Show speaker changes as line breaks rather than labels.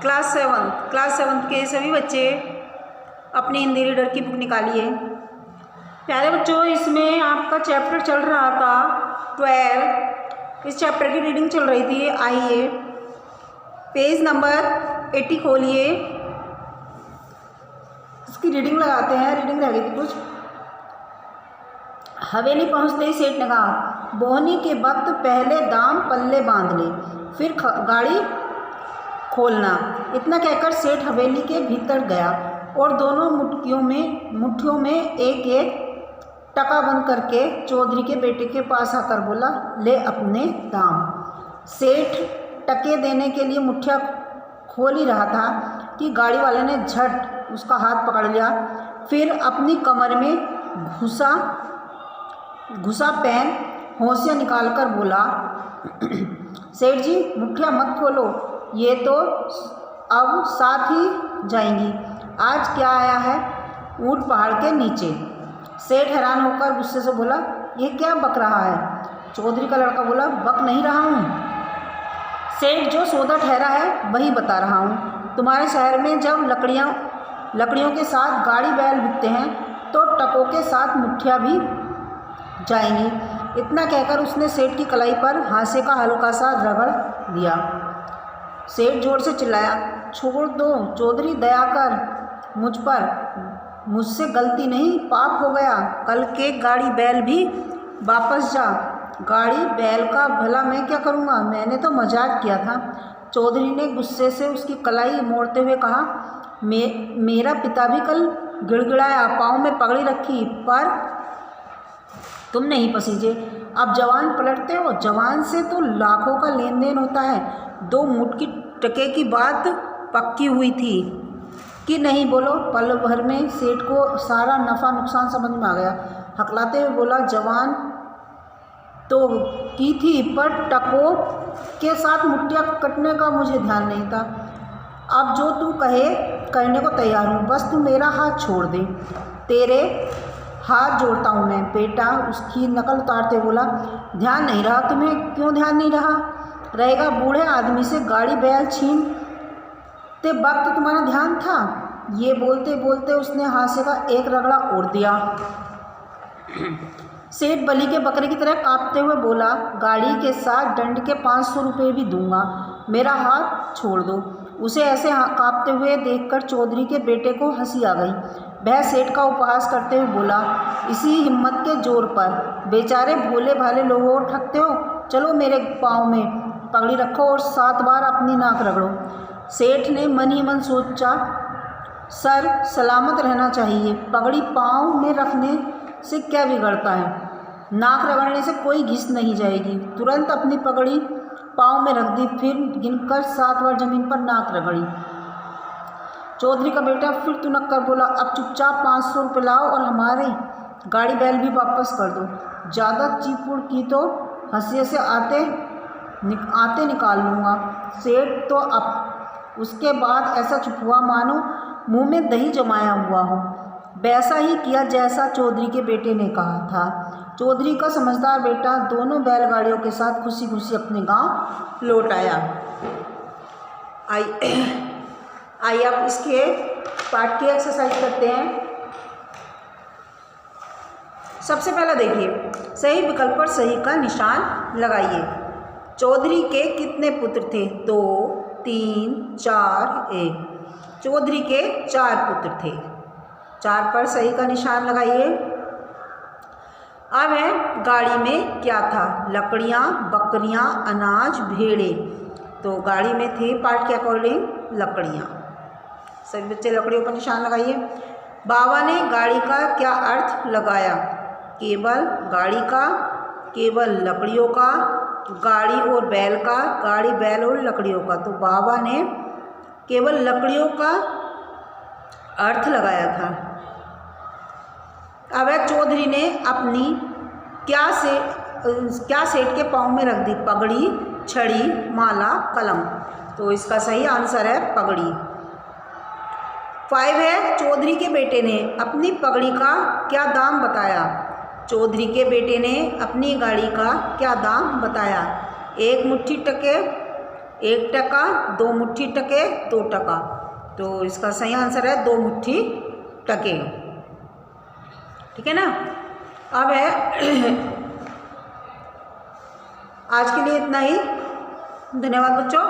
Class seventh के सभी बच्चे अपनी हिंदी रीडर की बुक निकालिए। प्यारे बच्चों, इसमें आपका चैप्टर चल रहा था 12। इस चैप्टर की रीडिंग चल रही थी। आइए पेज नंबर 80 खोलिए, इसकी रीडिंग लगाते हैं। रीडिंग रह गई थी कुछ। हवेली पहुंचते ही सेठ ने कहा, बोहनी के वक्त पहले दाम पल्ले बांध ले, फिर गाड़ी खोलना। इतना कहकर सेठ हवेली के भीतर गया और दोनों मुट्ठियों में एक एक टका बंद करके चौधरी के बेटे के पास आकर बोला, ले अपने दाम। सेठ टके देने के लिए मुठ्ठियाँ खोल ही रहा था कि गाड़ी वाले ने झट उसका हाथ पकड़ लिया, फिर अपनी कमर में घुसा पेन होशियाँ निकालकर बोला, सेठ जी मुठ्ठियाँ मत खोलो, ये तो अब साथ ही जाएंगी। आज क्या आया है? ऊंट पहाड़ के नीचे। सेठ हैरान होकर गुस्से से बोला, ये क्या बक रहा है? चौधरी का लड़का बोला, बक नहीं रहा हूँ सेठ, जो सौदा ठहरा है वही बता रहा हूँ। तुम्हारे शहर में जब लकड़ियों के साथ गाड़ी बैल बिकते हैं तो टकों के साथ मुठ्ठियाँ भी जाएंगी। इतना कहकर उसने सेठ की कलाई पर हाथे का हल्का सा रगड़ दिया। सेठ जोर से चिल्लाया, छोड़ दो चौधरी, दया कर मुझ पर, मुझसे गलती नहीं, पाप हो गया। कल के गाड़ी बैल भी वापस जा। गाड़ी बैल का भला मैं क्या करूँगा, मैंने तो मजाक किया था। चौधरी ने गुस्से से उसकी कलाई मोड़ते हुए कहा, मेरा पिता भी कल गिड़गिड़ाया, पाँव में पगड़ी रखी, पर तुम नहीं पसीजे। अब जवान पलटते हो। जवान से तो लाखों का लेन देन होता है। 2 मुट्ठी टके की बात पक्की हुई थी कि नहीं, बोलो। पल भर में सेठ को सारा नफ़ा नुकसान समझ में आ गया। हकलाते हुए बोला, जवान तो की थी, पर टकों के साथ मुट्ठियाँ कटने का मुझे ध्यान नहीं था। अब जो तू कहे करने को तैयार हूँ, बस तू मेरा हाथ छोड़ दे। तेरे हाथ जोड़ता हूँ मैं। बेटा उसकी नकल उतारते बोला, ध्यान नहीं रहा तुम्हें? क्यों ध्यान नहीं रहा रहेगा? बूढ़े आदमी से गाड़ी बैल छीनते वक्त तो तुम्हारा ध्यान था। ये बोलते बोलते उसने हाथे का एक रगड़ा ओढ़ दिया। सेठ बलि के बकरे की तरह कांपते हुए बोला, गाड़ी के साथ दंड के 500 रुपये भी दूंगा, मेरा हाथ छोड़ दो। उसे ऐसे कांपते हुए देखकर चौधरी के बेटे को हंसी आ गई। वह सेठ का उपहास करते हुए बोला, इसी हिम्मत के जोर पर बेचारे भोले भाले लोगों को ठगते हो। चलो मेरे पाँव में पगड़ी रखो और 7 बार अपनी नाक रगड़ो। सेठ ने मन ही मन सोचा, सर सलामत रहना चाहिए, पगड़ी पाँव में रखने से क्या बिगड़ता है? नाक रगड़ने से कोई घिस नहीं जाएगी। तुरंत अपनी पगड़ी पाँव में रख दी, फिर गिनकर 7 बार जमीन पर नाक रगड़ी। चौधरी का बेटा फिर तुनक कर बोला, अब चुपचाप 500 रुपये लाओ और हमारे गाड़ी बैल भी वापस कर दो। ज़्यादा चीपुड़ की तो हंसी से आते निकाल लूँगा। सेठ तो अब उसके बाद ऐसा चुप हुआ मानो मुंह में दही जमाया हुआ हो। वैसा ही किया जैसा चौधरी के बेटे ने कहा था। चौधरी का समझदार बेटा दोनों बैलगाड़ियों के साथ खुशी खुशी अपने गांव लौट आया। आइए अब इसके पार्ट की एक्सरसाइज करते हैं। सबसे पहला देखिए, सही विकल्प पर सही का निशान लगाइए। चौधरी के कितने पुत्र थे? 2, 3, 4, 1। चौधरी के 4 पुत्र थे। 4 पर सही का निशान लगाइए। अब है, गाड़ी में क्या था? लकड़ियाँ, बकरियाँ, अनाज, भेड़े। तो गाड़ी में थे पार्ट के अकॉर्डिंग लकड़ियाँ। सभी बच्चे लकड़ियों पर निशान लगाइए। बाबा ने गाड़ी का क्या अर्थ लगाया? केवल गाड़ी का, केवल लकड़ियों का, गाड़ी और बैल का, गाड़ी बैल और लकड़ियों का। तो बाबा ने केवल लकड़ियों का अर्थ लगाया था। अब चौधरी ने अपनी क्या सेठ के पाँव में रख दी? पगड़ी, छड़ी, माला, कलम। तो इसका सही आंसर है पगड़ी। 5 है, चौधरी के बेटे ने अपनी पगड़ी का क्या दाम बताया? चौधरी के बेटे ने अपनी गाड़ी का क्या दाम बताया? 1 मुट्ठी टके, 1 टका, 2 मुट्ठी टके, 2 टका। तो इसका सही आंसर है 2 मुट्ठी टके। ठीक है ना। अब है आज के लिए इतना ही। धन्यवाद बच्चों।